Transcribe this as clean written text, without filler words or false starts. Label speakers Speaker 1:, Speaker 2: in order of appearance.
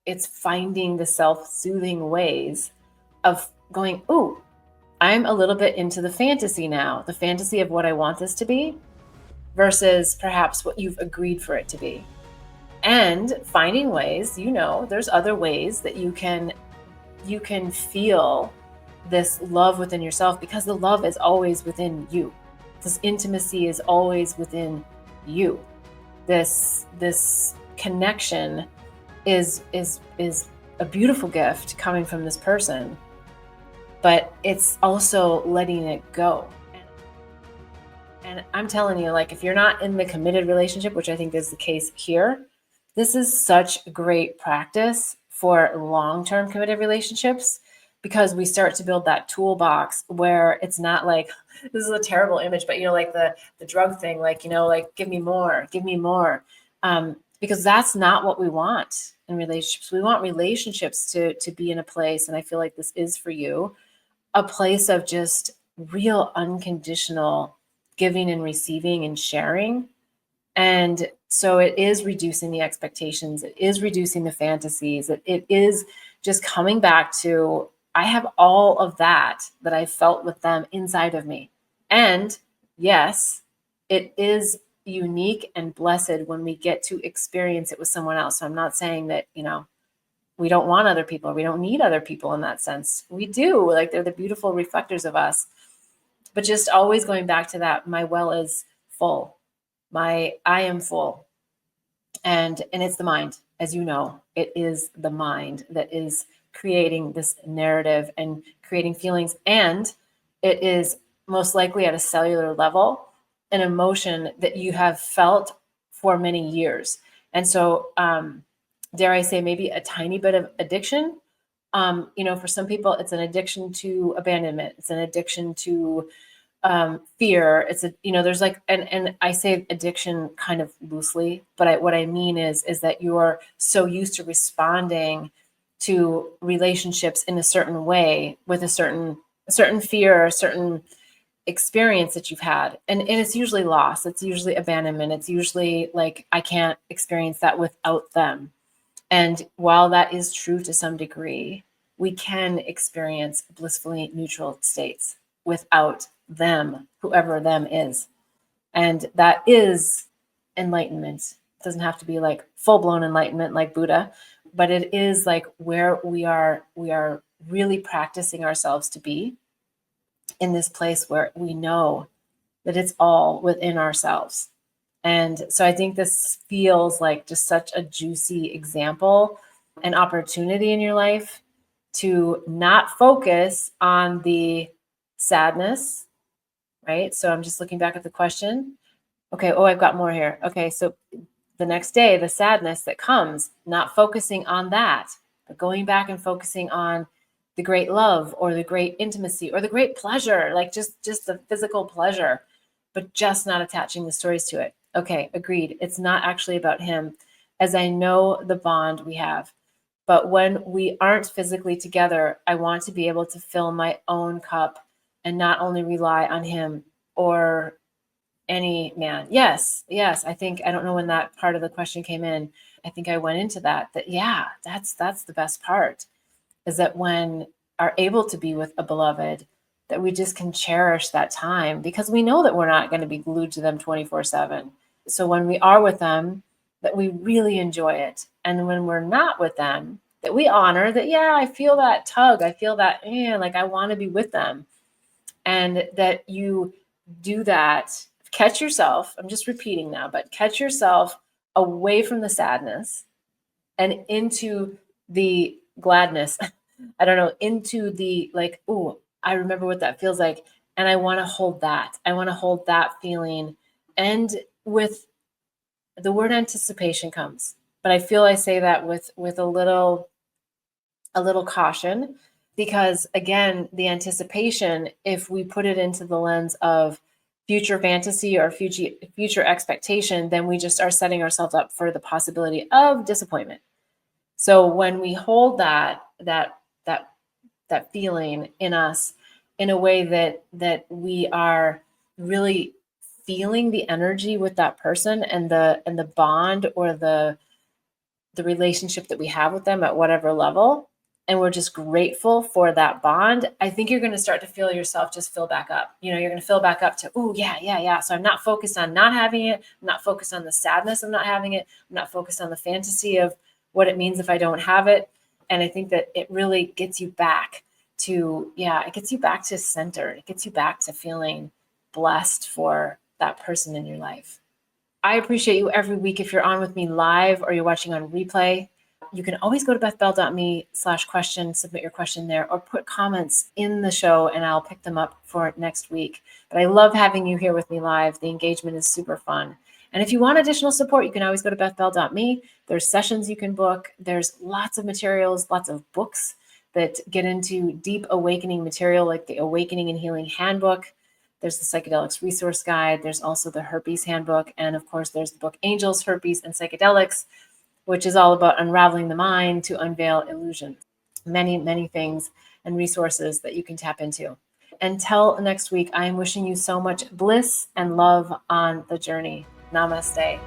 Speaker 1: it's finding the self-soothing ways of going, ooh, I'm a little bit into the fantasy now, the fantasy of what I want this to be versus perhaps what you've agreed for it to be. And finding ways, there's other ways that you can feel this love within yourself, because the love is always within you. This intimacy is always within you. This connection is a beautiful gift coming from this person, but it's also letting it go. And I'm telling you, like, if you're not in the committed relationship, which I think is the case here, this is such great practice for long-term committed relationships, because we start to build that toolbox where it's not like, this is a terrible image, but like the drug thing, like, like give me more, because that's not what we want in relationships. We want relationships to be in a place, and I feel like this is for you, a place of just real unconditional giving and receiving and sharing. And so it is reducing the expectations. It is reducing the fantasies. It is just coming back to, I have all of that I felt with them inside of me. And yes, it is unique and blessed when we get to experience it with someone else. So I'm not saying that, we don't want other people. We don't need other people in that sense. We do. Like, they're the beautiful reflectors of us. But just always going back to that, my well is full. I am full. And it's the mind, as you know, it is the mind that is creating this narrative and creating feelings. And it is most likely at a cellular level, an emotion that you have felt for many years. And so, dare I say, maybe a tiny bit of addiction. For some people, it's an addiction to abandonment. It's an addiction to fear. It's there's like, and I say addiction kind of loosely, but what I mean is that you're so used to responding to relationships in a certain way with a certain fear, a certain experience that you've had. And it's usually loss. It's usually abandonment. It's usually like, I can't experience that without them. And while that is true to some degree, we can experience blissfully neutral states without them, whoever them is. And that is enlightenment. It doesn't have to be like full-blown enlightenment like Buddha, but it is like where we are really practicing ourselves to be in this place where we know that it's all within ourselves. And so I think this feels like just such a juicy example, an opportunity in your life to not focus on the sadness, right? So I'm just looking back at the question. Okay, I've got more here. Okay, so the next day, the sadness that comes, not focusing on that, but going back and focusing on the great love or the great intimacy or the great pleasure, like just the physical pleasure, but just not attaching the stories to it. Okay, agreed. It's not actually about him, as I know the bond we have. But when we aren't physically together, I want to be able to fill my own cup and not only rely on him or any man. Yes. I think, I don't know when that part of the question came in. I think I went into that yeah, that's the best part, is that when are able to be with a beloved, that we just can cherish that time, because we know that we're not going to be glued to them 24/7. So when we are with them, that we really enjoy it. And when we're not with them, that we honor that, yeah, I feel that tug. I feel that, like I want to be with them. And that you do that, catch yourself, I'm just repeating now, but catch yourself away from the sadness and into the gladness. I don't know, into the like, ooh, I remember what that feels like. And I want to hold that. I want to hold that feeling. And with the word anticipation comes, but I feel I say that with a little caution, because again, the anticipation, if we put it into the lens of future fantasy or future expectation, then we just are setting ourselves up for the possibility of disappointment. So when we hold that feeling in us in a way that we are really feeling the energy with that person and the bond or the the relationship that we have with them at whatever level, and we're just grateful for that bond, I think you're going to start to feel yourself just fill back up. You're going to fill back up to, oh, yeah, yeah, yeah. So I'm not focused on not having it. I'm not focused on the sadness of not having it. I'm not focused on the fantasy of what it means if I don't have it. And I think that it really gets you back to, it gets you back to center. It gets you back to feeling blessed for that person in your life. I appreciate you every week. If you're on with me live or you're watching on replay, you can always go to bethbell.me/question, submit your question there, or put comments in the show and I'll pick them up for next week. But I love having you here with me live. The engagement is super fun. And if you want additional support, you can always go to bethbell.me. There's sessions you can book. There's lots of materials, lots of books that get into deep awakening material, like the Awakening and Healing Handbook. There's the Psychedelics Resource Guide. There's also the Herpes Handbook. And of course, there's the book Angels, Herpes, and Psychedelics, which is all about unraveling the mind to unveil illusions. Many, many things and resources that you can tap into. Until next week, I am wishing you so much bliss and love on the journey. Namaste.